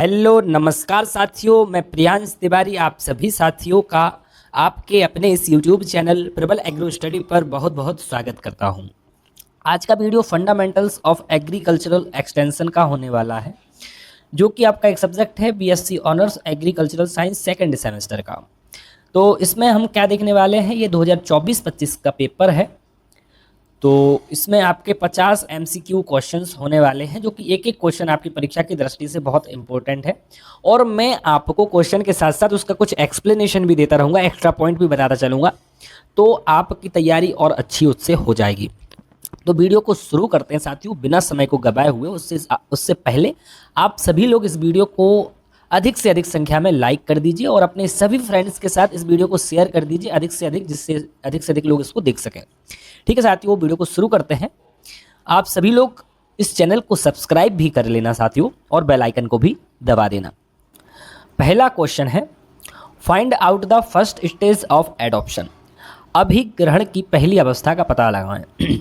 Hello नमस्कार साथियों, मैं प्रियांश तिवारी आप सभी साथियों का आपके अपने इस यूट्यूब चैनल प्रबल एग्रो स्टडी पर बहुत बहुत स्वागत करता हूं। आज का video fundamentals of agricultural extension का होने वाला है, जो कि आपका एक सब्जेक्ट है BSc honours agricultural science second semester का। तो इसमें हम क्या देखने वाले हैं, ये 2024-25 का पेपर है। तो इसमें आपके 50 एमसीक्यू क्वेश्चंस होने वाले हैं, जो कि एक एक क्वेश्चन आपकी परीक्षा की दृष्टि से बहुत इंपॉर्टेंट है। और मैं आपको क्वेश्चन के साथ साथ उसका कुछ एक्सप्लेनेशन भी देता रहूँगा, एक्स्ट्रा पॉइंट भी बताता चलूँगा, तो आपकी तैयारी और अच्छी उससे हो जाएगी। तो वीडियो को शुरू करते हैं साथियों, बिना समय को गवाए हुए। उससे पहले आप सभी लोग इस वीडियो को अधिक से अधिक संख्या में लाइक कर दीजिए और अपने सभी फ्रेंड्स के साथ इस वीडियो को शेयर कर दीजिए अधिक से अधिक, जिससे अधिक से अधिक लोग इसको देख सकें। ठीक है साथियों, वीडियो को शुरू करते हैं। आप सभी लोग इस चैनल को सब्सक्राइब भी कर लेना साथियों, और बेल आइकन को भी दबा देना। पहला क्वेश्चन है, find out the first stage of adoption. अभिग्रहण की पहली अवस्था का पता लगाएं।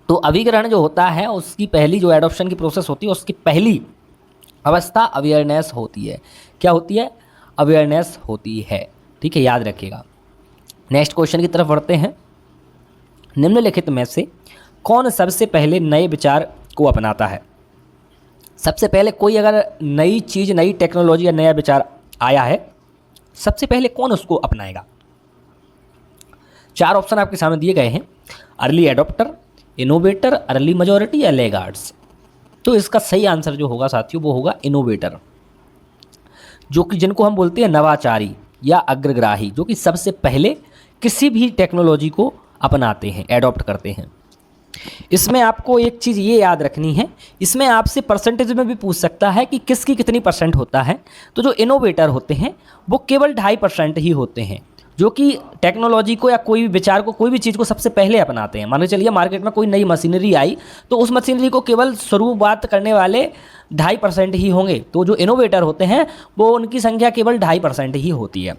तो अभिग्रहण जो होता है, उसकी पहली जो एडॉप्शन की प्रोसेस होती है, उसकी पहली अवस्था अवेयरनेस होती है। क्या होती है? अवेयरनेस होती है। ठीक है, याद रखिएगा। नेक्स्ट क्वेश्चन की तरफ बढ़ते हैं। निम्नलिखित में से कौन सबसे पहले नए विचार को अपनाता है? सबसे पहले कोई अगर नई चीज़, नई टेक्नोलॉजी या नया विचार आया है, सबसे पहले कौन उसको अपनाएगा? चार ऑप्शन आपके सामने दिए गए हैं: early adapter, innovator, early majority या लैगार्ड्स। तो इसका सही आंसर जो होगा साथियों, वो होगा इनोवेटर, जो कि जिनको हम बोलते हैं नवाचारी या अग्रग्राही, जो कि सबसे पहले किसी भी टेक्नोलॉजी को अपनाते हैं, एडॉप्ट करते हैं। इसमें आपको एक चीज़ ये याद रखनी है, इसमें आपसे परसेंटेज में भी पूछ सकता है कि किसकी कितनी परसेंट होता है। तो जो इनोवेटर होते हैं वो केवल 2.5% ही होते हैं, जो कि टेक्नोलॉजी को या कोई भी विचार को, कोई भी चीज़ को सबसे पहले अपनाते हैं। मान के चलिए मार्केट में कोई नई मशीनरी आई, तो उस मशीनरी को केवल शुरुआत करने वाले 2.5% ही होंगे। तो जो इनोवेटर होते हैं वो उनकी संख्या केवल 2.5% ही होती है।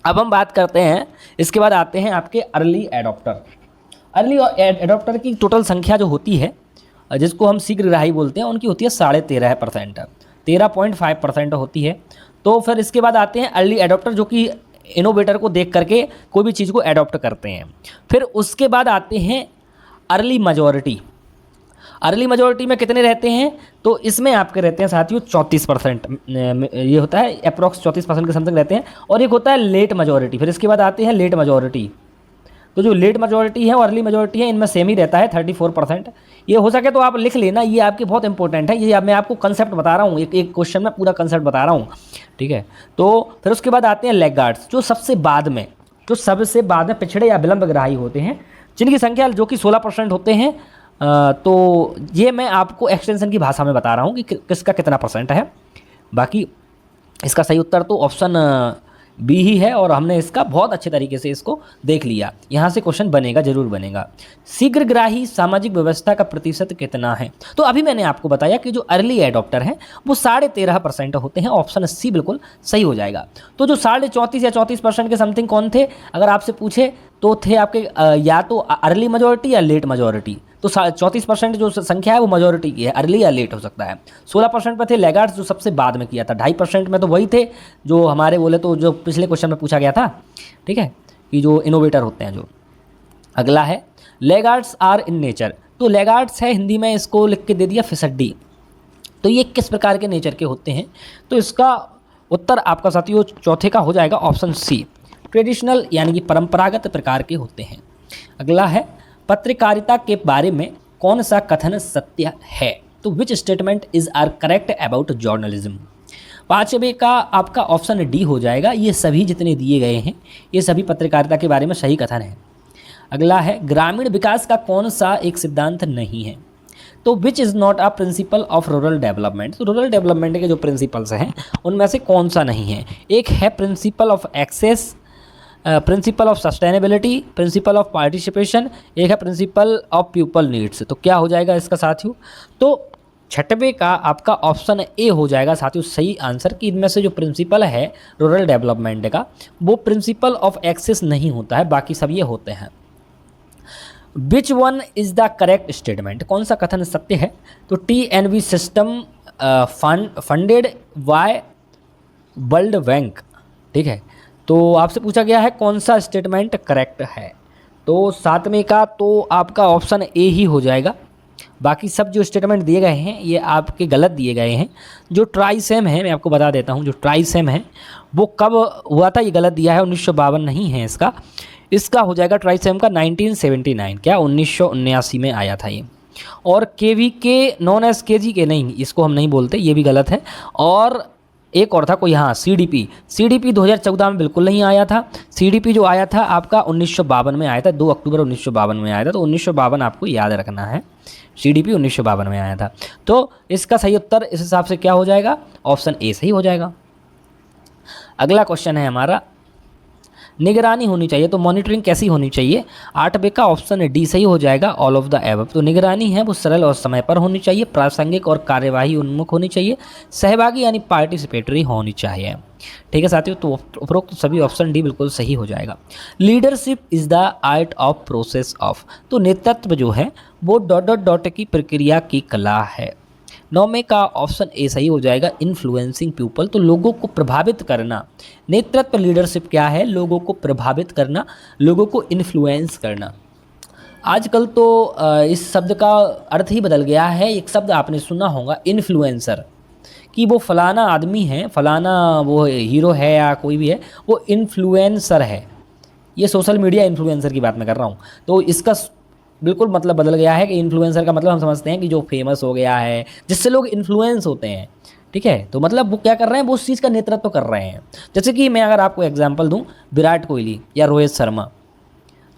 अब हम बात करते हैं, इसके बाद आते हैं आपके अर्ली एडॉप्टर। अर्ली एडॉप्टर की टोटल संख्या जो होती है, जिसको हम शीघ्रग्राही बोलते हैं, उनकी होती है 13.5%, 13.5% होती है। तो फिर इसके बाद आते हैं अर्ली एडॉप्टर, जो कि इनोवेटर को देख करके कोई भी चीज़ को एडॉप्ट करते हैं। फिर उसके बाद आते हैं अर्ली मेजॉरिटी। अर्ली मेजॉरिटी में कितने रहते हैं? तो इसमें आपके रहते हैं साथियों 34%, ये होता है अप्रॉक्स 34% के समथिंग रहते हैं। और एक होता है लेट मेजॉरिटी। फिर इसके बाद आते हैं लेट मेजॉरिटी। तो जो लेट मेजॉरिटी है और अर्ली मेजॉरिटी है, इनमें सेम ही रहता है 34%। ये हो सके तो आप लिख लेना, ये आपके बहुत इंपॉर्टेंट है। ये अब मैं आपको कंसेप्ट बता रहा हूँ, एक क्वेश्चन में पूरा कंसेप्ट बता रहा हूँ। ठीक है, तो फिर उसके बाद आते हैं लैगार्ड्स, जो सबसे बाद में पिछड़े या विलंबग्राही होते हैं, जिनकी संख्या जो कि 16% होते हैं। तो ये मैं आपको एक्सटेंशन की भाषा में बता रहा हूँ कि किसका कितना परसेंट है। बाकी इसका सही उत्तर तो ऑप्शन बी ही है, और हमने इसका बहुत अच्छे तरीके से इसको देख लिया। यहाँ से क्वेश्चन बनेगा, जरूर बनेगा। शीघ्रग्राही सामाजिक व्यवस्था का प्रतिशत कितना है? तो अभी मैंने आपको बताया कि जो अर्ली एडॉप्टर हैं वो 13.5% होते हैं। ऑप्शन सी बिल्कुल सही हो जाएगा। तो जो 34.5 या 34% के समथिंग कौन थे, अगर आपसे पूछे तो थे आपके या तो अर्ली मेजॉरिटी या लेट मेजॉरिटी। तो 34% जो संख्या है वो मेजॉरिटी की है, अर्ली या लेट हो सकता है। 16% पे थे लैगार्ड्स, जो सबसे बाद में किया था। 2.5% में तो वही थे जो हमारे बोले तो जो पिछले क्वेश्चन में पूछा गया था। ठीक है, कि जो इनोवेटर होते हैं। जो अगला है, लैगार्ड्स आर इन नेचर। तो लैगार्ड्स है, हिंदी में इसको लिख के दे दिया फिसड्डी। तो ये किस प्रकार के नेचर के होते हैं? तो इसका उत्तर आपका साथियों चौथे का हो जाएगा ऑप्शन सी, ट्रेडिशनल यानी कि परंपरागत प्रकार के होते हैं। अगला है, पत्रकारिता के बारे में कौन सा कथन सत्य है? तो which statement is are correct about journalism. पांचवे का आपका ऑप्शन डी हो जाएगा। ये सभी जितने दिए गए हैं, ये सभी पत्रकारिता के बारे में सही कथन है। अगला है, ग्रामीण विकास का कौन सा एक सिद्धांत नहीं है? तो which is not a principle of rural development. तो रूरल डेवलपमेंट के जो प्रिंसिपल्स हैं उनमें से कौन सा नहीं है? एक है principle of access, principle of sustainability, principle of participation, एक है प्रिंसिपल ऑफ पीपल नीड्स। तो क्या हो जाएगा इसका साथियों? तो छठवें का आपका ऑप्शन ए हो जाएगा साथियों सही आंसर, कि इनमें से जो प्रिंसिपल है रूरल डेवलपमेंट का, वो प्रिंसिपल ऑफ एक्सेस नहीं होता है, बाकी सब ये होते हैं। Which one is the correct statement, कौन सा कथन सत्य है? तो TNV system funded by world bank. ठीक है, तो आपसे पूछा गया है कौन सा स्टेटमेंट करेक्ट है। तो 7वें का तो आपका ऑप्शन ए ही हो जाएगा। बाकी सब जो स्टेटमेंट दिए गए हैं ये आपके गलत दिए गए हैं। जो ट्राइसेम है, मैं आपको बता देता हूँ, जो ट्राइसेम है वो कब हुआ था, ये गलत दिया है, 1952 नहीं है इसका। इसका हो जाएगा ट्राइसेम का 1979, क्या 1979 में आया था ये। और KVK नॉन एज KGK नहीं, इसको हम नहीं बोलते, ये भी गलत है। और एक और था कोई, हाँ CDP 2014 में बिल्कुल नहीं आया था। CDP जो आया था आपका 1952 में आया था, 2 अक्टूबर 1952 में आया था। तो 1952 आपको याद रखना है, CDP 1952 में आया था। तो इसका सही उत्तर इस हिसाब से क्या हो जाएगा, ऑप्शन ए सही हो जाएगा। अगला क्वेश्चन है हमारा, निगरानी होनी चाहिए तो मॉनिटरिंग कैसी होनी चाहिए। 8वें का ऑप्शन डी सही हो जाएगा, ऑल ऑफ द एबव। तो निगरानी है वो सरल और समय पर होनी चाहिए, प्रासंगिक और कार्यवाही उन्मुख होनी चाहिए, सहभागी यानी पार्टिसिपेटरी होनी चाहिए। ठीक है साथियों, तो उपरोक्त सभी ऑप्शन डी बिल्कुल सही हो जाएगा। Leadership is the art of process of. तो नेतृत्व जो है वो डॉट डॉट डॉट की प्रक्रिया की कला है। 9वें का ऑप्शन ए सही हो जाएगा, इन्फ्लुएंसिंग पीपल। तो लोगों को प्रभावित करना। नेतृत्व लीडरशिप क्या है, लोगों को प्रभावित करना, लोगों को इन्फ्लुएंस करना। आजकल तो इस शब्द का अर्थ ही बदल गया है। एक शब्द आपने सुना होगा इन्फ्लुएंसर, कि वो फलाना आदमी है, फलाना वो हीरो है या कोई भी है, वो इन्फ्लुएंसर है। ये सोशल मीडिया इन्फ्लुएंसर की बात मैं कर रहा हूँ। तो इसका बिल्कुल मतलब बदल गया है कि इन्फ्लुएंसर का मतलब हम समझते हैं कि जो फेमस हो गया है, जिससे लोग इन्फ्लुएंस होते हैं। ठीक है, तो मतलब वो क्या कर रहे हैं, वो उस चीज़ का नेतृत्व कर रहे हैं। जैसे कि मैं अगर आपको एग्जांपल दूं, विराट कोहली या रोहित शर्मा,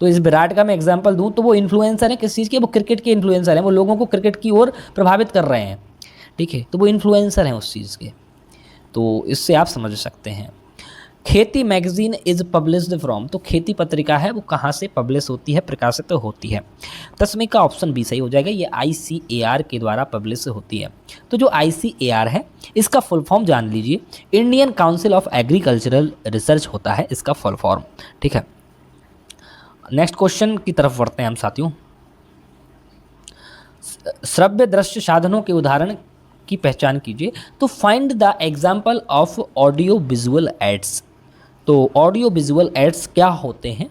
तो इस विराट का मैं एग्जांपल दूं तो वो इन्फ्लुएंसर हैं किस चीज़ के, वो क्रिकेट के इन्फ्लुएंसर हैं, वो लोगों को क्रिकेट की ओर प्रभावित कर रहे हैं। ठीक है, तो वो इन्फ्लुएंसर हैं उस चीज़ के। तो इससे आप समझ सकते हैं। खेती मैगजीन इज पब्लिश्ड फ्रॉम। तो खेती पत्रिका है वो कहाँ से पब्लिश होती है, प्रकाशित होती है। 10वें का ऑप्शन बी सही हो जाएगा, ये ICAR के द्वारा पब्लिश होती है। तो जो ICAR है इसका फुल फॉर्म जान लीजिए, Indian council of agricultural research होता है इसका फुल फॉर्म। ठीक है, नेक्स्ट क्वेश्चन की तरफ बढ़ते हैं हम साथियों। श्रव्य दृश्य साधनों के उदाहरण की पहचान कीजिए। तो find the example of audio visual aids. तो ऑडियो विजुअल एड्स क्या होते हैं,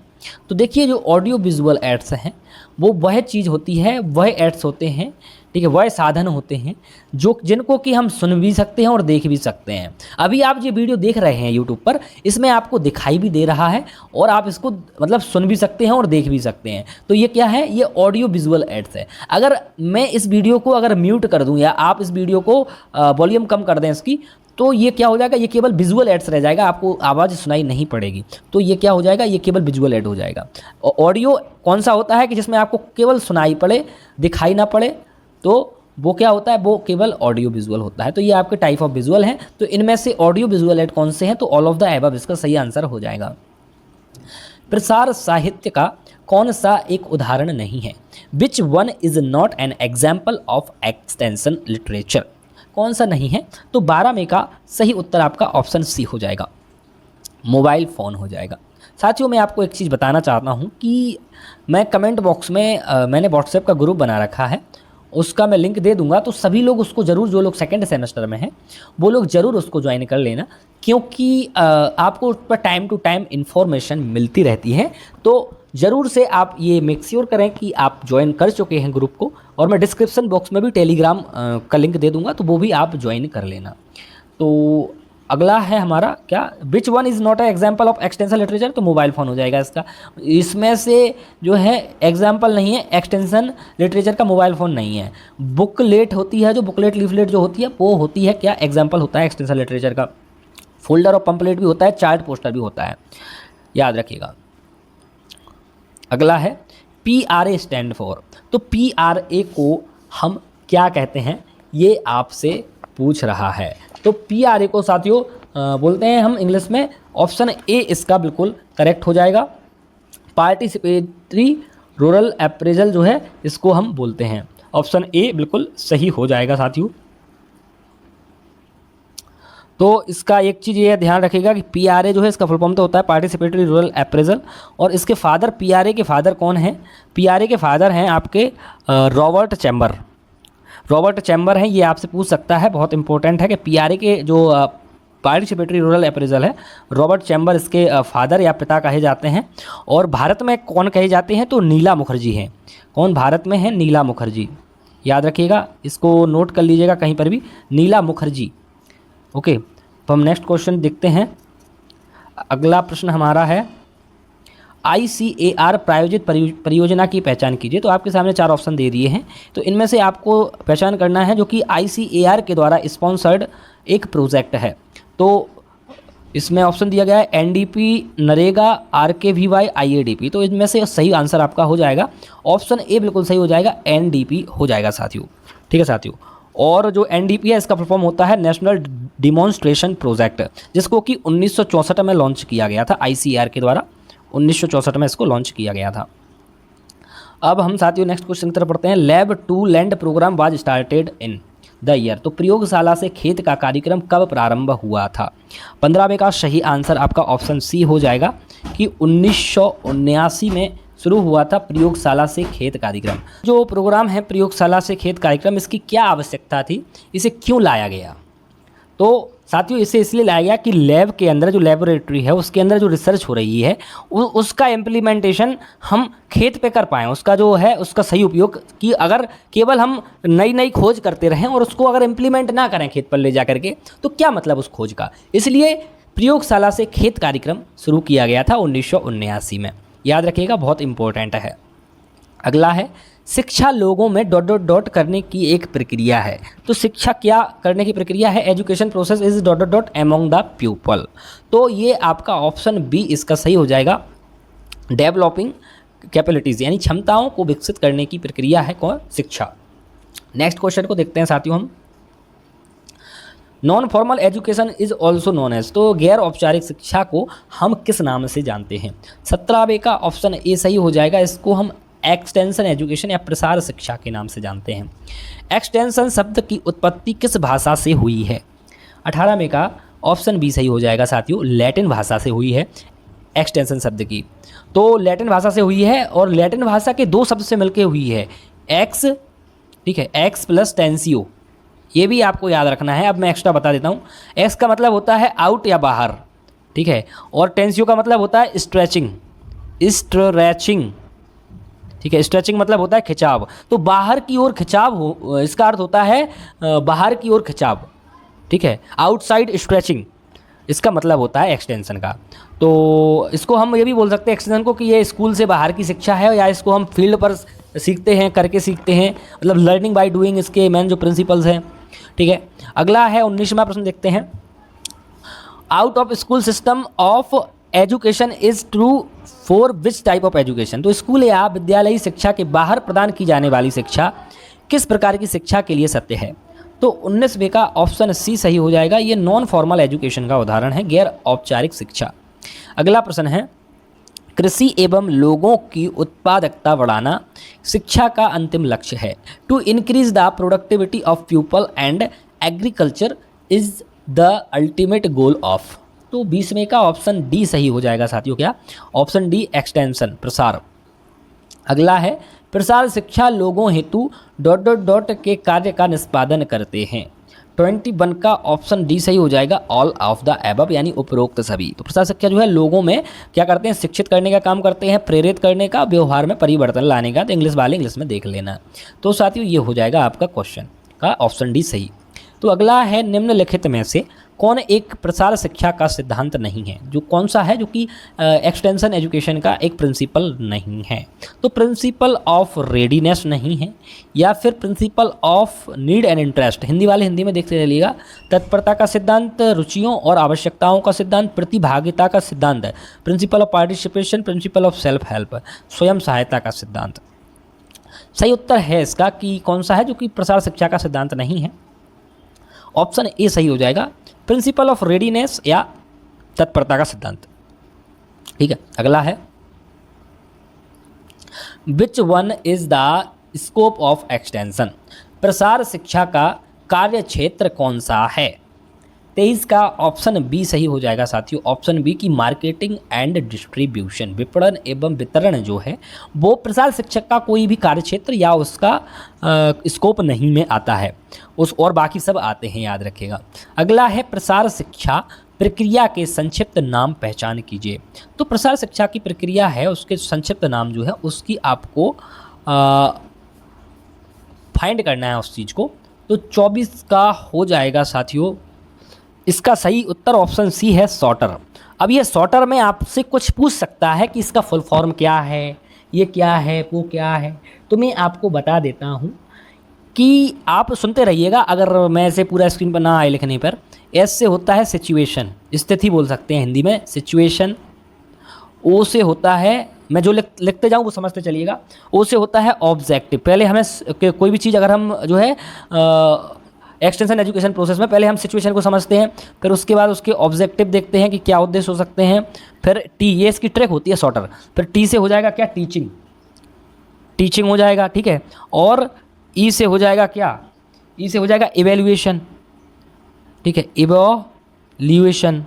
तो देखिए जो ऑडियो विजुअल एड्स हैं वो वह चीज़ होती है, वह एड्स होते हैं, ठीक है, वह साधन होते हैं जो जिनको कि हम सुन भी सकते हैं और देख भी सकते हैं। अभी आप ये वीडियो देख रहे हैं यूट्यूब पर, इसमें आपको दिखाई भी दे रहा है और आप इसको मतलब सुन भी सकते हैं और देख भी सकते हैं। तो ये क्या है, ये ऑडियो विजुअल एड्स है। अगर मैं इस वीडियो को अगर म्यूट कर दूं या आप इस वीडियो को वॉल्यूम कम कर दें इसकी, तो ये क्या हो जाएगा, ये केवल विजुअल एड्स रह जाएगा, आपको आवाज़ सुनाई नहीं पड़ेगी। तो ये क्या हो जाएगा, ये केवल विजुअल एड हो जाएगा। और ऑडियो कौन सा होता है कि जिसमें आपको केवल सुनाई पड़े, दिखाई ना पड़े, तो वो क्या होता है, वो केवल ऑडियो विजुअल होता है। तो ये आपके टाइप ऑफ विजुअल हैं। तो इनमें से ऑडियो विजुअल एड कौन से हैं, तो ऑल ऑफ द एबव इसका सही आंसर हो जाएगा। प्रसार साहित्य का कौन सा एक उदाहरण नहीं है, विच one is not an example of extension literature. कौन सा नहीं है, तो 12 में का सही उत्तर आपका ऑप्शन सी हो जाएगा, मोबाइल फ़ोन हो जाएगा। साथियों मैं आपको एक चीज़ बताना चाहता हूँ कि मैं कमेंट बॉक्स में मैंने व्हाट्सएप का ग्रुप बना रखा है, उसका मैं लिंक दे दूंगा। तो सभी लोग उसको ज़रूर, जो लोग सेकंड सेमेस्टर में हैं वो लोग ज़रूर उसको ज्वाइन कर लेना, क्योंकि आपको उस पर टाइम टू टाइम इन्फॉर्मेशन मिलती रहती है। तो ज़रूर से आप ये मेक श्योर करें कि आप ज्वाइन कर चुके हैं ग्रुप को, और मैं डिस्क्रिप्शन बॉक्स में भी टेलीग्राम का लिंक दे दूंगा, तो वो भी आप ज्वाइन कर लेना। तो अगला है हमारा क्या, which one is not a example of extension literature. तो मोबाइल फ़ोन हो जाएगा इसका। इसमें से जो है एग्जाम्पल नहीं है, एक्सटेंशन लिटरेचर का मोबाइल फ़ोन नहीं है। बुकलेट होती है, जो बुकलेट लीफलेट जो होती है वो होती है क्या, एग्जाम्पल होता है एक्सटेंशन लिटरेचर का। फोल्डर और पम्पलेट भी होता है, चार्ट पोस्टर भी होता है, याद रखिएगा। अगला है PRA स्टैंड फॉर। तो PRA को हम क्या कहते हैं, ये आपसे पूछ रहा है। तो PRA को साथियों बोलते हैं हम इंग्लिश में, ऑप्शन ए इसका बिल्कुल करेक्ट हो जाएगा, पार्टिसिपेटरी रूरल अप्रेजल जो है इसको हम बोलते हैं। ऑप्शन ए बिल्कुल सही हो जाएगा साथियों। तो इसका एक चीज़ ये ध्यान रखिएगा कि PRA जो है इसका फुल फॉर्म तो होता है पार्टिसिपेटरी रूरल अप्रेजल, और इसके फादर, PRA के फादर कौन हैं, PRA के फादर हैं आपके रॉबर्ट चैम्बर। रॉबर्ट चैम्बर हैं, ये आपसे पूछ सकता है, बहुत इंपॉर्टेंट है कि पीआरए के जो पार्टिसिपेटरी रूरल अप्रेजल है, रॉबर्ट चैम्बर इसके फादर या पिता कहे जाते हैं। और भारत में कौन कहे जाते हैं, तो नीला मुखर्जी हैं। कौन भारत में है, नीला मुखर्जी, याद रखिएगा, इसको नोट कर लीजिएगा कहीं पर भी, नीला मुखर्जी। ओके, तो हम नेक्स्ट क्वेश्चन देखते हैं। अगला प्रश्न हमारा है ICAR प्रायोजित परियोजना की पहचान कीजिए। तो आपके सामने 4 ऑप्शन दे दिए हैं, तो इनमें से आपको पहचान करना है जो कि ICAR के द्वारा स्पॉन्सर्ड एक प्रोजेक्ट है। तो इसमें ऑप्शन दिया गया है NDP, नरेगा, RKVY, IADP। तो इनमें से सही आंसर आपका हो जाएगा ऑप्शन ए, बिल्कुल सही हो जाएगा, NDP हो जाएगा साथियों। ठीक है साथियों, और जो NDP है इसका परफॉर्म होता है नेशनल डिमॉन्स्ट्रेशन प्रोजेक्ट, जिसको कि 1964 में लॉन्च किया गया था ICAR के द्वारा। 1964 में इसको लॉन्च किया गया था। अब हम साथियों नेक्स्ट क्वेश्चन की तरफ पढ़ते हैं। Lab to land programme was started in the year. तो प्रयोगशाला से खेत का कार्यक्रम कब प्रारंभ हुआ था। 15वें का सही आंसर आपका ऑप्शन सी हो जाएगा कि 1979 में शुरू हुआ था प्रयोगशाला से खेत कार्यक्रम। जो प्रोग्राम है प्रयोगशाला से खेत कार्यक्रम, इसकी क्या आवश्यकता थी, इसे क्यों लाया गया। तो साथियों इसे इसलिए लाया गया कि लैब के अंदर जो लेबोरेटरी है उसके अंदर जो रिसर्च हो रही है उसका इम्प्लीमेंटेशन हम खेत पे कर पाएँ, उसका जो है उसका सही उपयोग, कि अगर केवल हम नई नई खोज करते रहें और उसको अगर इम्प्लीमेंट ना करें खेत पर ले जा करके, तो क्या मतलब उस खोज का। इसलिए प्रयोगशाला से खेत कार्यक्रम शुरू किया गया था 1979 में, याद रखिएगा, बहुत इंपॉर्टेंट है। अगला है शिक्षा लोगों में ... करने की एक प्रक्रिया है। तो शिक्षा क्या करने की प्रक्रिया है, education process is ... among the people. तो ये आपका ऑप्शन बी इसका सही हो जाएगा, डेवलपिंग कैपेबिलिटीज़, यानी क्षमताओं को विकसित करने की प्रक्रिया है कौन, शिक्षा। नेक्स्ट क्वेश्चन को देखते हैं साथियों हम। Non formal education is also known as. तो गैर औपचारिक शिक्षा को हम किस नाम से जानते हैं। 17वें का ऑप्शन ए सही हो जाएगा, इसको हम एक्सटेंशन एजुकेशन या प्रसार शिक्षा के नाम से जानते हैं। एक्सटेंशन शब्द की उत्पत्ति किस भाषा से हुई है। 18वें का ऑप्शन बी सही हो जाएगा साथियों, लैटिन भाषा से हुई है एक्सटेंशन शब्द की। तो लैटिन भाषा से हुई है, और लैटिन भाषा के 2 शब्द से मिलकर हुई है, एक्स, ठीक है, एक्स प्लस टेंसियो, ये भी आपको याद रखना है। अब मैं एक्स्ट्रा बता देता हूँ। एक्स का मतलब होता है आउट या बाहर, ठीक है, और टेंसियो का मतलब होता है स्ट्रेचिंग, ठीक है, स्ट्रेचिंग मतलब होता है खिंचाव। तो बाहर की ओर खिंचाव हो, इसका अर्थ होता है बाहर की ओर खिंचाव, ठीक है, आउटसाइड स्ट्रेचिंग, इसका मतलब होता है एक्सटेंशन का। तो इसको हम ये भी बोल सकते हैं एक्सटेंशन को कि ये स्कूल से बाहर की शिक्षा है, या इसको हम फील्ड पर सीखते हैं, करके सीखते हैं, मतलब लर्निंग बाय डूइंग इसके मेन जो प्रिंसिपल्स हैं। ठीक है, अगला है 19वां प्रश्न देखते हैं। Out of school system of education is true for which type of education. तो स्कूल या विद्यालयी शिक्षा के बाहर प्रदान की जाने वाली शिक्षा किस प्रकार की शिक्षा के लिए सत्य है। तो 19वें का ऑप्शन सी सही हो जाएगा, ये नॉन फॉर्मल एजुकेशन का उदाहरण है, गैर औपचारिक शिक्षा। अगला प्रश्न है, कृषि एवं लोगों की उत्पादकता बढ़ाना शिक्षा का अंतिम लक्ष्य है। To increase the productivity of people and agriculture is the ultimate goal of. तो 20वें का ऑप्शन डी सही हो जाएगा साथियों, क्या ऑप्शन डी एक्सटेंशन, प्रसार। अगला है, प्रसार शिक्षा लोगों हेतु ... के कार्य का निष्पादन करते हैं। 21 का ऑप्शन डी सही हो जाएगा, ऑल ऑफ द एबव, यानी उपरोक्त सभी। तो प्रसार शिक्षा जो है लोगों में क्या करते हैं, शिक्षित करने का काम करते हैं, प्रेरित करने का, व्यवहार में परिवर्तन लाने का। तो इंग्लिश वाले इंग्लिश में देख लेना। तो साथियों ये हो जाएगा आपका क्वेश्चन का ऑप्शन डी सही। तो अगला है, निम्नलिखित में से कौन एक प्रसार शिक्षा का सिद्धांत नहीं है। जो कौन सा है जो कि एक्सटेंशन एजुकेशन का एक प्रिंसिपल नहीं है। तो प्रिंसिपल ऑफ रेडीनेस नहीं है, या फिर principle of need and interest, Hindi वाले हिंदी में देखते रहिएगा, तत्परता का सिद्धांत, रुचियों और आवश्यकताओं का सिद्धांत, प्रतिभागिता का सिद्धांत, principal of participation, principle of self help, स्वयं सहायता का सिद्धांत। सही उत्तर है इसका कि कौन सा है जो कि प्रसार शिक्षा का सिद्धांत नहीं है। ऑप्शन ए सही हो जाएगा, प्रिंसिपल ऑफ रेडीनेस या तत्परता का सिद्धांत। ठीक है, अगला है, विच one is the scope of extension. प्रसार शिक्षा का कार्य क्षेत्र कौन सा है। 23 का ऑप्शन बी सही हो जाएगा साथियों। ऑप्शन बी की मार्केटिंग एंड डिस्ट्रीब्यूशन, विपणन एवं वितरण जो है वो प्रसार शिक्षक का कोई भी कार्यक्षेत्र या उसका स्कोप नहीं में आता है, उस और बाकी सब आते हैं, याद रखिएगा। अगला है प्रसार शिक्षा प्रक्रिया के संक्षिप्त नाम पहचान कीजिए। तो प्रसार शिक्षा की प्रक्रिया है उसके संक्षिप्त नाम जो है उसकी आपको फाइंड करना है उस चीज़ को। तो 24 का हो जाएगा साथियों। इसका सही उत्तर ऑप्शन सी है, सॉर्टर। अब ये सॉर्टर में आपसे कुछ पूछ सकता है कि इसका फुल फॉर्म क्या है, ये क्या है, वो क्या है। तो मैं आपको बता देता हूँ कि आप सुनते रहिएगा, अगर मैं ऐसे पूरा स्क्रीन पर ना आए लिखने पर। एस से होता है सिचुएशन, स्थिति बोल सकते हैं हिंदी में, सिचुएशन। ओ से होता है, मैं जो लिखते जाऊँ वो समझते चलिएगा। ओ से होता है ऑब्जेक्टिव। पहले हमें कोई भी चीज़ अगर हम जो है एक्सटेंशन एजुकेशन प्रोसेस में पहले हम सिचुएशन को समझते हैं, फिर उसके बाद उसके ऑब्जेक्टिव देखते हैं कि क्या उद्देश्य हो सकते हैं। फिर टी, ये इसकी ट्रैक होती है सॉर्टर। फिर टी से हो जाएगा क्या, टीचिंग, टीचिंग हो जाएगा, ठीक है। और ई से हो जाएगा क्या, ई से हो जाएगा इवेल्युएशन, ठीक है, इवैल्यूएशन।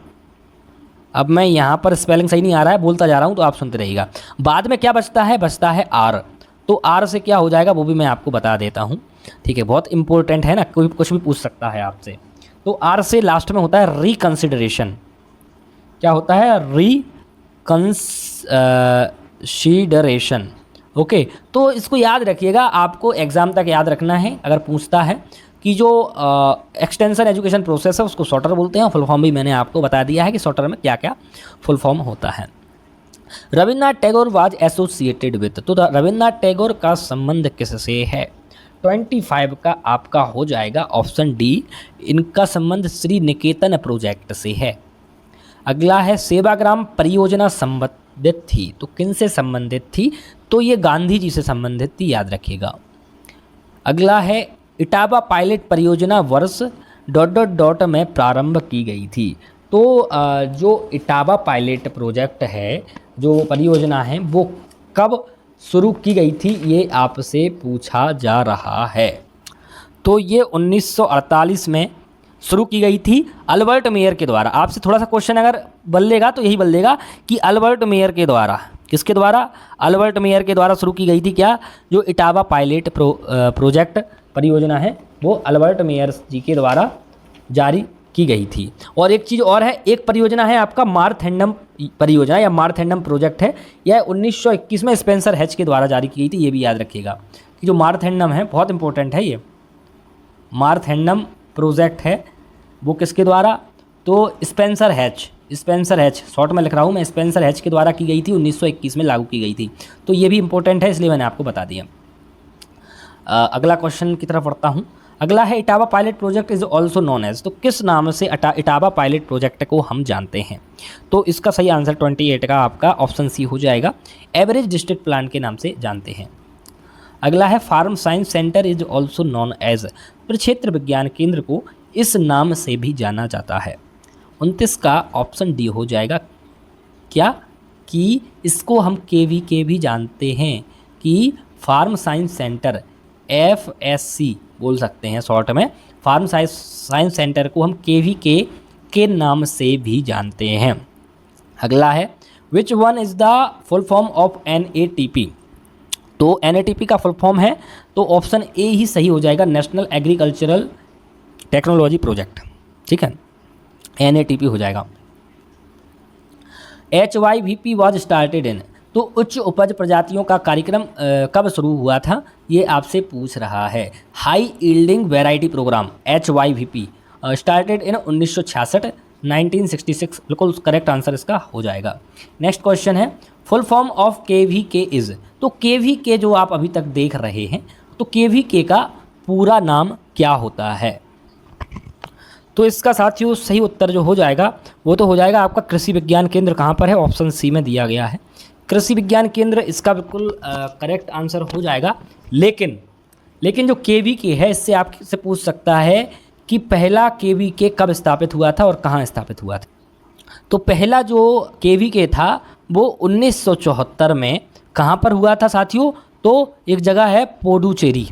अब मैं यहाँ पर स्पेलिंग सही नहीं आ रहा है, बोलता जा रहा हूँ तो आप सुनते रहिएगा। बाद में क्या बचता है, बचता है आर। तो आर से क्या हो जाएगा वो भी मैं आपको बता देता हूँ, ठीक है, बहुत इंपॉर्टेंट है ना, कोई कुछ भी पूछ सकता है आपसे। तो आर से लास्ट में होता है रिकंसिडरेशन। क्या होता है, रिकंसिडरेशन। ओके, तो इसको याद रखिएगा, आपको एग्जाम तक याद रखना है। अगर पूछता है कि जो एक्सटेंशन एजुकेशन प्रोसेस है उसको सॉर्टर बोलते हैं, फुल फॉर्म भी मैंने आपको बता दिया है कि सॉर्टर में क्या क्या फुल फॉर्म होता है। Rabindranath Tagore was associated with, तो रविन्द्रनाथ टैगोर का संबंध किससे है। 25 का आपका हो जाएगा ऑप्शन डी, इनका संबंध श्री निकेतन प्रोजेक्ट से है। अगला है सेवाग्राम परियोजना संबंधित थी, तो किन से संबंधित थी, तो ये गांधी जी से संबंधित थी, याद रखिएगा। अगला है इटावा पायलट परियोजना वर्ष ... में प्रारंभ की गई थी। तो जो इटावा पायलट प्रोजेक्ट है, जो परियोजना है, वो कब शुरू की गई थी, ये आपसे पूछा जा रहा है। तो ये 1948 में शुरू की गई थी अल्बर्ट मेयर के द्वारा। आपसे थोड़ा सा क्वेश्चन अगर बदलेगा तो यही बदलेगा कि अल्बर्ट मेयर के द्वारा, किसके द्वारा, अल्बर्ट मेयर के द्वारा शुरू की गई थी क्या, जो इटावा पायलट प्रोजेक्ट परियोजना है वो अल्बर्ट मेयर जी के द्वारा जारी की गई थी। और एक चीज़ और है, एक परियोजना है आपका मार्थेंडम परियोजना या मार्थेंडम प्रोजेक्ट है, यह 1921 में स्पेंसर हैच के द्वारा जारी की गई थी। ये भी याद रखिएगा कि जो मार्थेंडम है बहुत इंपॉर्टेंट है, ये मार्थेंडम प्रोजेक्ट है वो किसके द्वारा, तो Spencer hatch, Spencer hatch short में लिख रहा हूँ मैं, स्पेंसर हैच के द्वारा की गई थी, 1921 में लागू की गई थी। तो ये भी इंपॉर्टेंट है, इसलिए मैंने आपको बता दिया। अगला क्वेश्चन की तरफ बढ़ता हूँ। अगला है Etawah pilot project is also known as, तो किस नाम से इटावा पायलट प्रोजेक्ट को हम जानते हैं। तो इसका सही आंसर 28 का आपका ऑप्शन सी हो जाएगा, एवरेज डिस्ट्रिक्ट प्लान के नाम से जानते हैं। अगला है farm science centre is also known as, प्रक्षेत्र विज्ञान केंद्र को इस नाम से भी जाना जाता है। 29 का ऑप्शन डी हो जाएगा क्या, कि इसको हम के भी जानते हैं, कि फार्म साइंस सेंटर FSC बोल सकते हैं शॉर्ट में, फार्म साइंस सेंटर को हम के नाम से भी जानते हैं। अगला है which one is the full form of NATP, तो NATP का फुल फॉर्म है तो ऑप्शन ए ही सही हो जाएगा, नेशनल एग्रीकल्चरल टेक्नोलॉजी प्रोजेक्ट, ठीक है, NATP हो जाएगा। HYVP वॉज स्टार्टेड इन, तो उच्च उपज प्रजातियों का कार्यक्रम कब शुरू हुआ था, ये आपसे पूछ रहा है। High yielding variety programme HYVP started in 1966, 1966 बिल्कुल करेक्ट आंसर इसका हो जाएगा। नेक्स्ट क्वेश्चन है full form of KVK is, तो KVK जो आप अभी तक देख रहे हैं, तो KVK का पूरा नाम क्या होता है। तो इसका साथियों सही उत्तर जो हो जाएगा वो तो हो जाएगा आपका कृषि विज्ञान केंद्र, कहाँ पर है, ऑप्शन सी में दिया गया है, कृषि विज्ञान केंद्र इसका बिल्कुल करेक्ट आंसर हो जाएगा। लेकिन जो KVK है, इससे आपसे पूछ सकता है कि पहला KVK कब स्थापित हुआ था और कहाँ स्थापित हुआ था। तो पहला जो KVK था वो 1974 में कहाँ पर हुआ था साथियों, तो एक जगह है पोंडुचेरी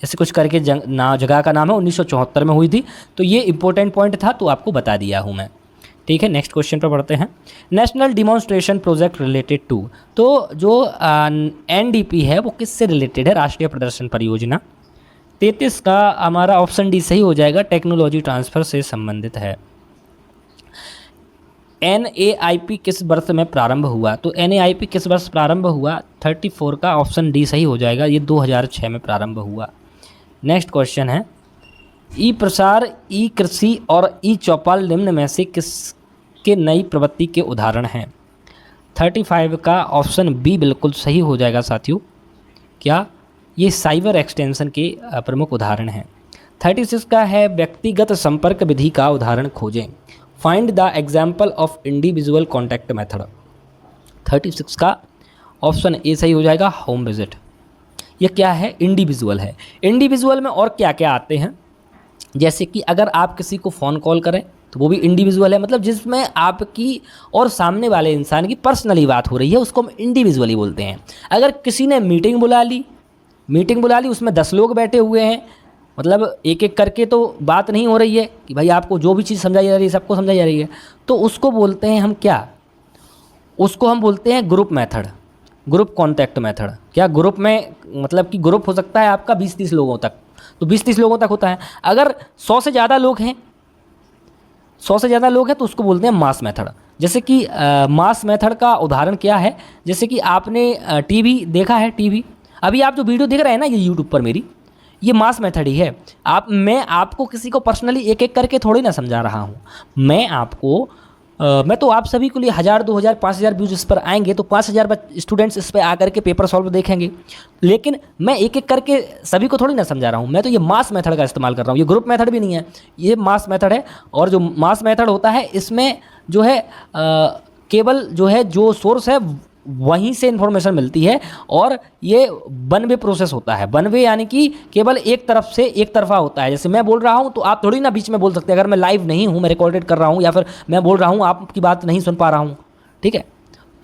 ऐसे कुछ करके जगह का नाम है, 1974 में हुई थी। तो ये इंपॉर्टेंट पॉइंट था तो आपको बता दिया हूँ मैं। ठीक है, नेक्स्ट क्वेश्चन पर बढ़ते हैं। National demonstration project related to, तो जो एनडीपी है वो किससे रिलेटेड है? राष्ट्रीय प्रदर्शन परियोजना। 33 का हमारा ऑप्शन डी सही हो जाएगा, टेक्नोलॉजी ट्रांसफ़र से संबंधित है। NAIP किस वर्ष में प्रारंभ हुआ? तो NAIP किस वर्ष प्रारंभ हुआ? 34 का ऑप्शन डी सही हो जाएगा, ये 2006 में प्रारंभ हुआ। नेक्स्ट क्वेश्चन है, ई प्रसार, ई कृषि और ई चौपाल निम्न में से किसके नई प्रवृत्ति के उदाहरण हैं? 35 का ऑप्शन बी बिल्कुल सही हो जाएगा साथियों। क्या? ये साइबर एक्सटेंशन के प्रमुख उदाहरण हैं। 36 का है, व्यक्तिगत संपर्क विधि का उदाहरण खोजें। Find the example of individual contact method. 36 का ऑप्शन ए सही हो जाएगा, होम विजिट। ये क्या है? इंडिविजुअल है। इंडिविजुअल में और क्या क्या आते हैं? जैसे कि अगर आप किसी को फ़ोन कॉल करें तो वो भी इंडिविजुअल है, मतलब जिसमें आपकी और सामने वाले इंसान की पर्सनली बात हो रही है, उसको हम इंडिविजुअली बोलते हैं। अगर किसी ने मीटिंग बुला ली, उसमें 10 लोग बैठे हुए हैं, मतलब एक एक करके तो बात नहीं हो रही है कि भाई आपको जो भी चीज़ समझाई जा रही है सबको समझाई जा रही है, तो उसको बोलते हैं हम क्या? उसको हम बोलते हैं group method, group contact method. क्या? ग्रुप में मतलब कि ग्रुप हो सकता है आपका 20-30 लोगों तक, तो 20-30 लोगों तक होता है। अगर 100 से ज़्यादा लोग हैं, 100 से ज़्यादा लोग हैं तो उसको बोलते हैं मास मेथड। जैसे कि मास मेथड का उदाहरण क्या है? जैसे कि आपने टीवी देखा है, टीवी अभी आप जो वीडियो देख रहे हैं ना ये यूट्यूब पर मेरी, ये मास मेथड ही है। मैं आपको किसी को पर्सनली एक एक करके थोड़ी ना समझा रहा हूँ। मैं तो आप सभी के लिए 1000, 2000, 5000 व्यूज़ इस पर आएंगे तो 5000 स्टूडेंट्स इस पर आकर के पेपर सॉल्व देखेंगे, लेकिन मैं एक एक करके सभी को थोड़ी ना समझा रहा हूँ। मैं तो ये मास मेथड का इस्तेमाल कर रहा हूँ, ये ग्रुप मेथड भी नहीं है, ये मास मेथड है। और जो मास मेथड होता है इसमें जो है केवल जो है जो सोर्स है वहीं से इन्फॉर्मेशन मिलती है, और ये वन वे प्रोसेस होता है। वन वे यानी कि केवल एक तरफ से एक तरफा होता है। जैसे मैं बोल रहा हूँ तो आप थोड़ी ना बीच में बोल सकते हैं, अगर मैं लाइव नहीं हूँ, मैं रिकॉर्डेड कर रहा हूँ या फिर मैं बोल रहा हूँ आपकी बात नहीं सुन पा रहा हूँ, ठीक है?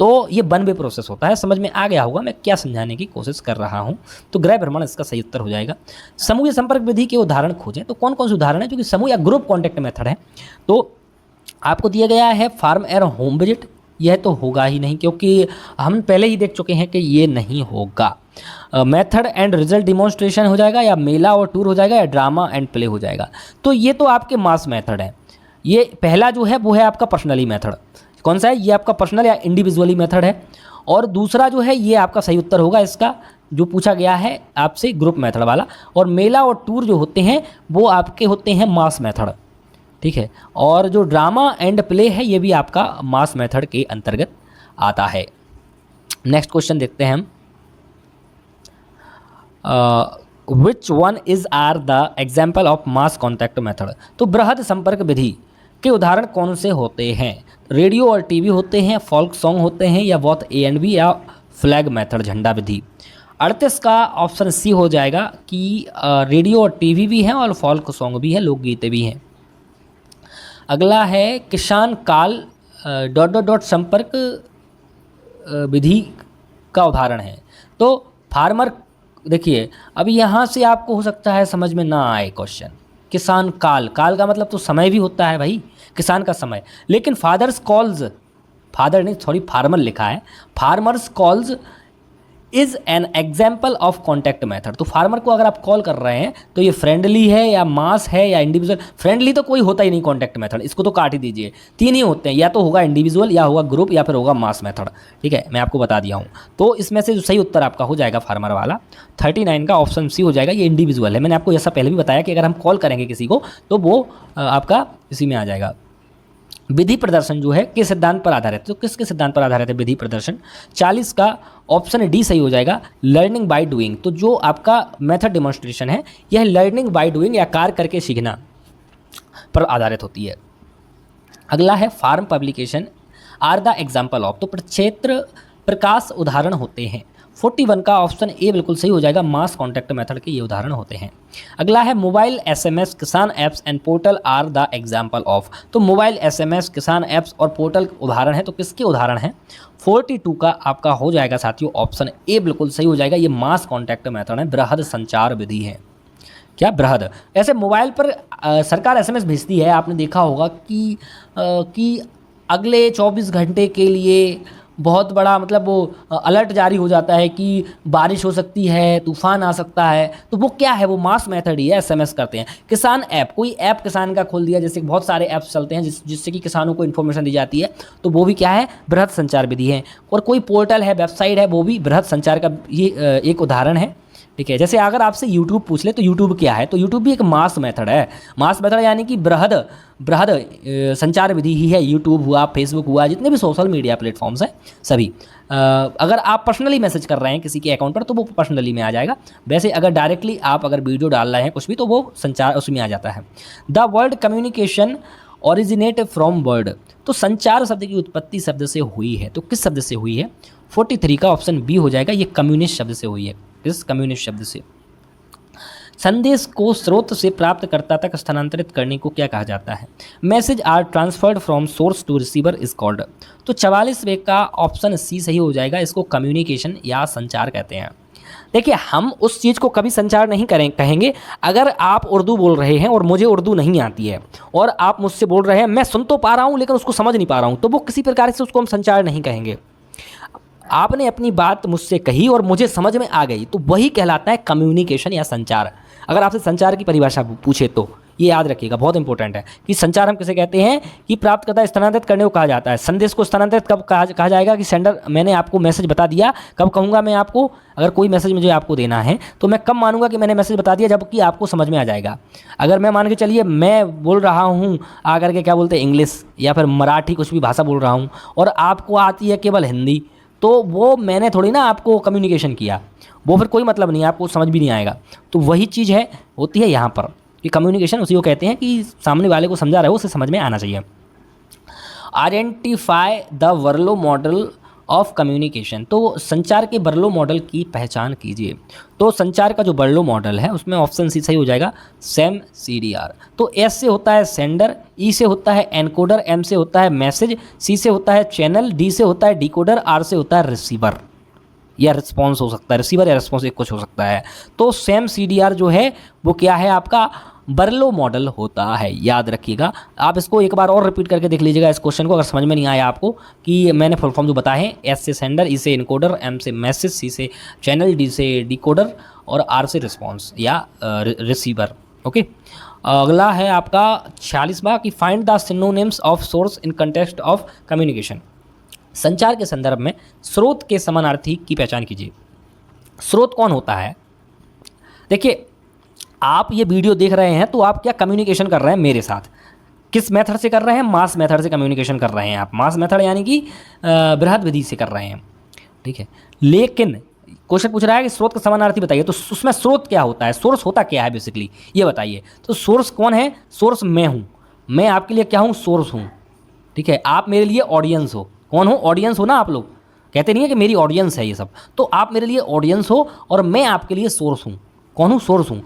तो ये वन वे प्रोसेस होता है। समझ में आ गया होगा मैं क्या समझाने की कोशिश कर रहा हूँ। तो गृह भ्रमण इसका सही उत्तर हो जाएगा। समूह संपर्क विधि के उदाहरण खोजें, तो कौन कौन से उदाहरण है जो कि समूह या ग्रुप कॉन्टैक्ट मेथड है? तो आपको दिया गया है फार्म एयर होम विजिट, यह तो होगा ही नहीं क्योंकि हम पहले ही देख चुके हैं कि ये नहीं होगा। मेथड एंड रिजल्ट डिमॉन्स्ट्रेशन हो जाएगा, या मेला और टूर हो जाएगा, या ड्रामा एंड प्ले हो जाएगा। तो ये तो आपके मास मेथड है। ये पहला जो है वो है आपका पर्सनली मेथड। कौन सा है? ये आपका पर्सनल या इंडिविजुअली मेथड है। और दूसरा जो है ये आपका सही उत्तर होगा इसका जो पूछा गया है आपसे, ग्रुप मेथड वाला। और मेला और टूर जो होते हैं वो आपके होते हैं मास मेथड, ठीक है। और जो ड्रामा एंड प्ले है ये भी आपका मास मेथड के अंतर्गत आता है। नेक्स्ट क्वेश्चन देखते हैं हम। Which one is are the example of mass contact method? तो बृहद संपर्क विधि के उदाहरण कौन से होते हैं? रेडियो और टीवी होते हैं, फोल्क सॉन्ग होते हैं, या बोथ A&B, या फ्लैग मेथड, झंडा विधि। 38 का ऑप्शन सी हो जाएगा कि रेडियो और टीवी भी हैं और फोल्क सॉन्ग भी है, लोकगीतें भी हैं। अगला है किसान काल संपर्क विधि का उदाहरण है। तो फार्मर, देखिए अब यहाँ से आपको हो सकता है समझ में ना आए क्वेश्चन। किसान काल, काल का मतलब तो समय भी होता है भाई, किसान का समय। लेकिन फादर्स कॉल्स, फादर नहीं सॉरी फार्मर लिखा है, farmers calls is an example of contact method. तो फार्मर को अगर आप कॉल कर रहे हैं तो ये फ्रेंडली है या मास है या इंडिविजुअल? फ्रेंडली तो कोई होता ही नहीं कॉन्टैक्ट मेथड, इसको तो काट ही दीजिए। 3 ही होते हैं, या तो होगा इंडिविजुअल, या होगा ग्रुप, या फिर होगा मास मेथड, ठीक है, मैं आपको बता दिया हूँ। तो इसमें से जो सही उत्तर आपका हो जाएगा फार्मर वाला 39 का ऑप्शन सी हो जाएगा, ये इंडिविजुअल है। मैंने आपको ऐसा पहले भी बताया कि अगर हम कॉल करेंगे किसी को तो वो आपका इसी में आ जाएगा। विधि प्रदर्शन जो है किस सिद्धांत पर आधारित है? तो किसके सिद्धांत पर आधारित है विधि प्रदर्शन? 40 का ऑप्शन डी सही हो जाएगा, लर्निंग बाय डूइंग। तो जो आपका मेथड डेमोन्स्ट्रेशन है यह लर्निंग बाय डूइंग या कार्य करके सीखना पर आधारित होती है। अगला है farm publication are the example of. तो प्रक्षेत्र प्रकाश उदाहरण होते हैं। 41 का ऑप्शन ए बिल्कुल सही हो जाएगा, मास कॉन्टैक्ट मेथड के ये उदाहरण होते हैं। अगला है मोबाइल SMS, किसान apps and portal are the example of. तो मोबाइल SMS, किसान ऐप्स और पोर्टल उदाहरण है, तो किसके उदाहरण हैं? 42 का आपका हो जाएगा साथियों ऑप्शन ए बिल्कुल सही हो जाएगा, ये मास कॉन्टैक्ट मेथड है, बृहद संचार विधि है। क्या, बृहद। ऐसे मोबाइल पर सरकार एसएमएस भेजती है, आपने देखा होगा कि अगले 24 घंटे के लिए बहुत बड़ा मतलब वो अलर्ट जारी हो जाता है कि बारिश हो सकती है, तूफान आ सकता है। तो वो क्या है, वो मास मेथड ही है, एसएमएस करते हैं। किसान ऐप, कोई ऐप किसान का खोल दिया, जैसे बहुत सारे ऐप्स चलते हैं जिससे कि किसानों को इन्फॉर्मेशन दी जाती है, तो वो भी क्या है, बृहद संचार विधि है। और कोई पोर्टल है, वेबसाइट है, वो भी बृहद संचार का ये एक उदाहरण है। ठीक है, जैसे अगर आपसे यूट्यूब पूछ ले तो यूट्यूब क्या है, तो यूट्यूब भी एक मास मेथड है। मास मेथड यानी कि बृहद बृहद संचार विधि ही है। यूट्यूब हुआ, फेसबुक हुआ, जितने भी सोशल मीडिया प्लेटफॉर्म्स हैं सभी। अगर आप पर्सनली मैसेज कर रहे हैं किसी के अकाउंट पर तो वो पर्सनली में आ जाएगा। वैसे अगर डायरेक्टली आप अगर वीडियो डाल रहे हैं कुछ भी तो वो संचार उसमें आ जाता है। The word communication originate from word, तो संचार शब्द की उत्पत्ति शब्द से हुई है। तो किस शब्द से हुई है, 43 का ऑप्शन बी हो जाएगा, ये कम्युनिस्ट शब्द से हुई है। किस, कम्युनिस्ट शब्द से। संदेश को स्रोत से प्राप्तकर्ता तक स्थानांतरित करने को क्या कहा जाता है, message are transferred from source to receiver is called. तो 44वें का ऑप्शन सी सही हो जाएगा, इसको कम्युनिकेशन या संचार कहते हैं। देखिए, हम उस चीज़ को कभी संचार नहीं कहेंगे अगर आप उर्दू बोल रहे हैं और मुझे उर्दू नहीं आती है और आप मुझसे बोल रहे हैं, मैं सुन तो पा रहा हूँ लेकिन उसको समझ नहीं पा रहा हूँ, तो वो किसी प्रकार से उसको हम संचार नहीं कहेंगे। आपने अपनी बात मुझसे कही और मुझे समझ में आ गई, तो वही कहलाता है कम्युनिकेशन या संचार। अगर आपसे संचार की परिभाषा पूछे तो ये याद रखिएगा, बहुत इंपॉर्टेंट है कि संचार हम किसे कहते हैं कि प्राप्तकर्ता स्थानांतरित करने को कहा जाता है। संदेश को स्थानांतरित कब कहा जाएगा कि सेंडर, मैंने आपको मैसेज बता दिया, कब कहूँगा मैं आपको, अगर कोई मैसेज मुझे आपको देना है तो मैं कब मानूंगा कि मैंने मैसेज बता दिया, जबकि आपको समझ में आ जाएगा। अगर मैं मान के चलिए मैं बोल रहा हूँ आकर के क्या बोलते हैं इंग्लिश या फिर मराठी कुछ भी भाषा बोल रहा हूँ और आपको आती है केवल हिंदी, तो वो मैंने थोड़ी ना आपको कम्युनिकेशन किया, वो फिर कोई मतलब नहीं है, आपको समझ भी नहीं आएगा। तो वही चीज़ है होती है यहाँ पर कि कम्युनिकेशन उसी को कहते हैं कि सामने वाले को समझा रहे हो उसे समझ में आना चाहिए। Identify the Berlo model of communication, तो संचार के बर्लो मॉडल की पहचान कीजिए। तो संचार का जो बर्लो मॉडल है उसमें ऑप्शन सी सही हो जाएगा, सेम CDR। तो एस से होता है सेंडर, ई से होता है एनकोडर, एम से होता है मैसेज, सी से होता है चैनल, डी से होता है डिकोडर, आर से होता है रिसीवर या रिस्पॉन्स हो सकता है, रिसीवर या रिस्पॉन्स एक कुछ हो सकता है। तो सेम CDR जो है वो क्या है, आपका बर्लो मॉडल होता है, याद रखिएगा। आप इसको एक बार और रिपीट करके देख लीजिएगा इस क्वेश्चन को, अगर समझ में नहीं आया आपको कि मैंने फुल फॉर्म जो बताए हैं, एस से सेंडर, ई से इनकोडर, एम से मैसेज, सी से चैनल, डी से डिकोडर और आर से रिस्पॉन्स या रिसीवर। ओके, अगला है आपका 46वां कि find the synonyms of source in context of communication. संचार के संदर्भ में स्रोत के समानार्थी की पहचान कीजिए। स्रोत कौन होता है, देखिए आप ये वीडियो देख रहे हैं तो आप क्या कम्युनिकेशन कर रहे हैं मेरे साथ, किस मेथड से कर रहे हैं, मास मेथड से कम्युनिकेशन कर रहे हैं आप। मास मेथड यानी कि बृहद विधि से कर रहे हैं, ठीक है। लेकिन क्वेश्चन पूछ रहा है कि स्रोत का समानार्थी बताइए, तो उसमें स्रोत क्या होता है, सोर्स होता क्या है बेसिकली, ये बताइए। तो सोर्स कौन है, सोर्स मैं हूँ, मैं आपके लिए क्या हूँ, सोर्स हूँ, ठीक है। आप मेरे लिए ऑडियंस हो, कौन हो, ऑडियंस हो ना। आप लोग कहते नहीं है कि मेरी ऑडियंस है ये सब, तो आप मेरे लिए ऑडियंस हो और मैं आपके लिए सोर्स हूँ। कौन हूँ, सोर्स हूँ।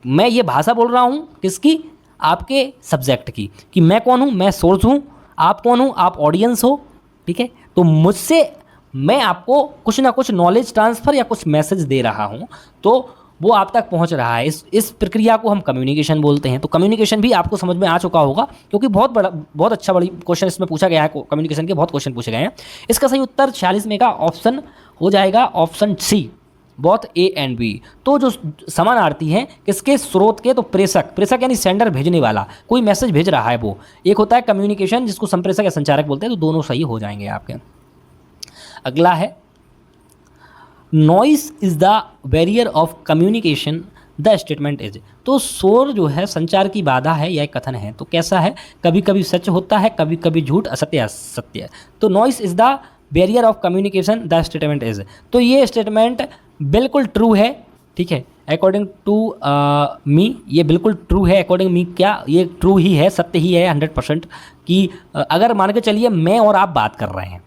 मैं ये भाषा बोल रहा हूँ किसकी, आपके सब्जेक्ट की, कि मैं कौन हूँ, मैं सोर्स हूँ, आप कौन हूँ, आप ऑडियंस हो, ठीक है। तो मुझसे मैं आपको कुछ ना कुछ नॉलेज ट्रांसफ़र या कुछ मैसेज दे रहा हूँ, तो वो आप तक पहुंच रहा है। इस प्रक्रिया को हम कम्युनिकेशन बोलते हैं। तो कम्युनिकेशन भी आपको समझ में आ चुका होगा, क्योंकि बहुत अच्छा बड़ी क्वेश्चन इसमें पूछा गया है, कम्युनिकेशन के बहुत क्वेश्चन पूछे गए हैं। इसका सही उत्तर 46 में का ऑप्शन हो जाएगा, option C, both A and B. तो जो समानार्थी हैं किसके, स्रोत के, तो प्रेषक यानी सेंडर, भेजने वाला, कोई मैसेज भेज रहा है वो। एक होता है कम्युनिकेशन जिसको संप्रेषक या संचारक बोलते हैं, तो दोनों सही हो जाएंगे आपके। अगला है noise is the barrier of communication, the statement is. तो शोर जो है संचार की बाधा है, यह कथन है। तो कैसा है, कभी कभी सच होता है, कभी कभी झूठ, असत्य असत्य। तो noise is the barrier of communication, the statement is. तो ये स्टेटमेंट बिल्कुल ट्रू है, ठीक है, अकॉर्डिंग टू मी ये बिल्कुल ट्रू है। अकॉर्डिंग मी क्या, ये ट्रू ही है, सत्य ही है 100%। कि अगर मान के चलिए मैं और आप बात कर रहे हैं,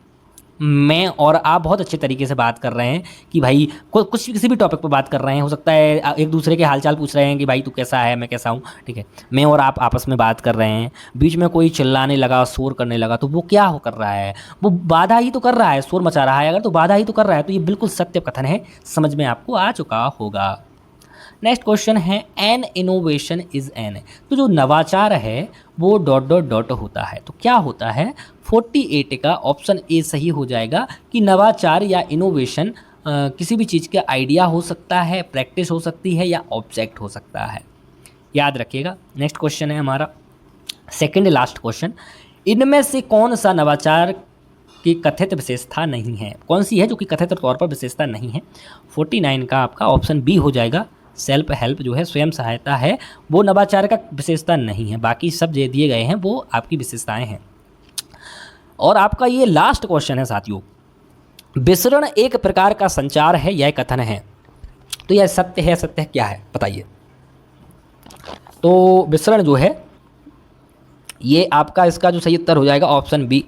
मैं और आप बहुत अच्छे तरीके से बात कर रहे हैं कि भाई कुछ किसी भी टॉपिक पर बात कर रहे हैं, हो सकता है एक दूसरे के हालचाल पूछ रहे हैं कि भाई तू कैसा है, मैं कैसा हूँ, ठीक है। मैं और आप आपस में बात कर रहे हैं, बीच में कोई चिल्लाने लगा, शोर करने लगा, तो वो क्या हो कर रहा है, वो बाधा ही तो कर रहा है, शोर मचा रहा है अगर, तो बाधा ही तो कर रहा है। तो ये बिल्कुल सत्य कथन है, समझ में आपको आ चुका होगा। नेक्स्ट क्वेश्चन है एन इनोवेशन इज एन, तो जो नवाचार है वो डॉट डॉट डॉट होता है, तो क्या होता है 48 का ऑप्शन ए सही हो जाएगा कि नवाचार या इनोवेशन किसी भी चीज़ का आइडिया हो सकता है, प्रैक्टिस हो सकती है या ऑब्जेक्ट हो सकता है, याद रखिएगा। नेक्स्ट क्वेश्चन है हमारा सेकंड लास्ट क्वेश्चन, इनमें से कौन सा नवाचार की कथित विशेषता नहीं है, कौन सी है जो कि कथित तौर पर विशेषता नहीं है। 49 का आपका ऑप्शन बी हो जाएगा, सेल्फ हेल्प जो है स्वयं सहायता है वो नवाचार का विशेषता नहीं है, बाकी सब जो दिए गए हैं वो आपकी विशेषताएं हैं। और आपका ये लास्ट क्वेश्चन है साथियों, विसरण एक प्रकार का संचार है यह कथन है, तो यह सत्य है, सत्य क्या है बताइए। तो विसरण जो है ये आपका इसका जो सही उत्तर हो जाएगा ऑप्शन बी,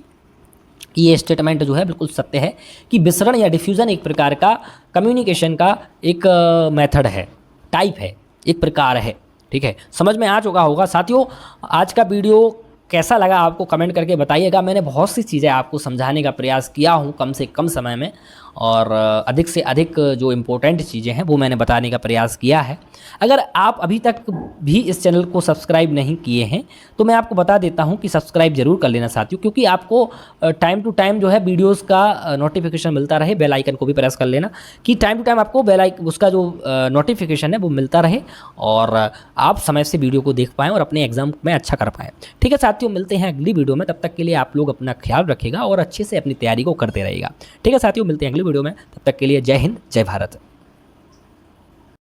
ये स्टेटमेंट जो है बिल्कुल सत्य है कि विसरण या डिफ्यूज़न एक प्रकार का कम्युनिकेशन का एक मेथड है, टाइप है, एक प्रकार है। ठीक है, समझ में आ चुका होगा साथियों। आज का वीडियो कैसा लगा आपको कमेंट करके बताइएगा। मैंने बहुत सी चीज़ें आपको समझाने का प्रयास किया हूँ कम से कम समय में, और अधिक से अधिक जो इम्पोर्टेंट चीज़ें हैं वो मैंने बताने का प्रयास किया है। अगर आप अभी तक भी इस चैनल को सब्सक्राइब नहीं किए हैं तो मैं आपको बता देता हूं कि सब्सक्राइब जरूर कर लेना साथियों, क्योंकि आपको टाइम टू टाइम जो है वीडियोस का नोटिफिकेशन मिलता रहे। बेल आइकन को भी प्रेस कर लेना कि टाइम टू टाइम आपको बेल आइकन उसका जो नोटिफिकेशन है वो मिलता रहे और आप समय से वीडियो को देख पाएँ और अपने एग्जाम में अच्छा कर पाएँ। ठीक है साथियों, मिलते हैं अगली वीडियो में, तब तक के लिए आप लोग अपना ख्याल रखिएगा और अच्छे से अपनी तैयारी को करते रहिएगा। ठीक है साथियों, मिलते हैं अगली वीडियो में, तब तक के लिए जय हिंद जय भारत।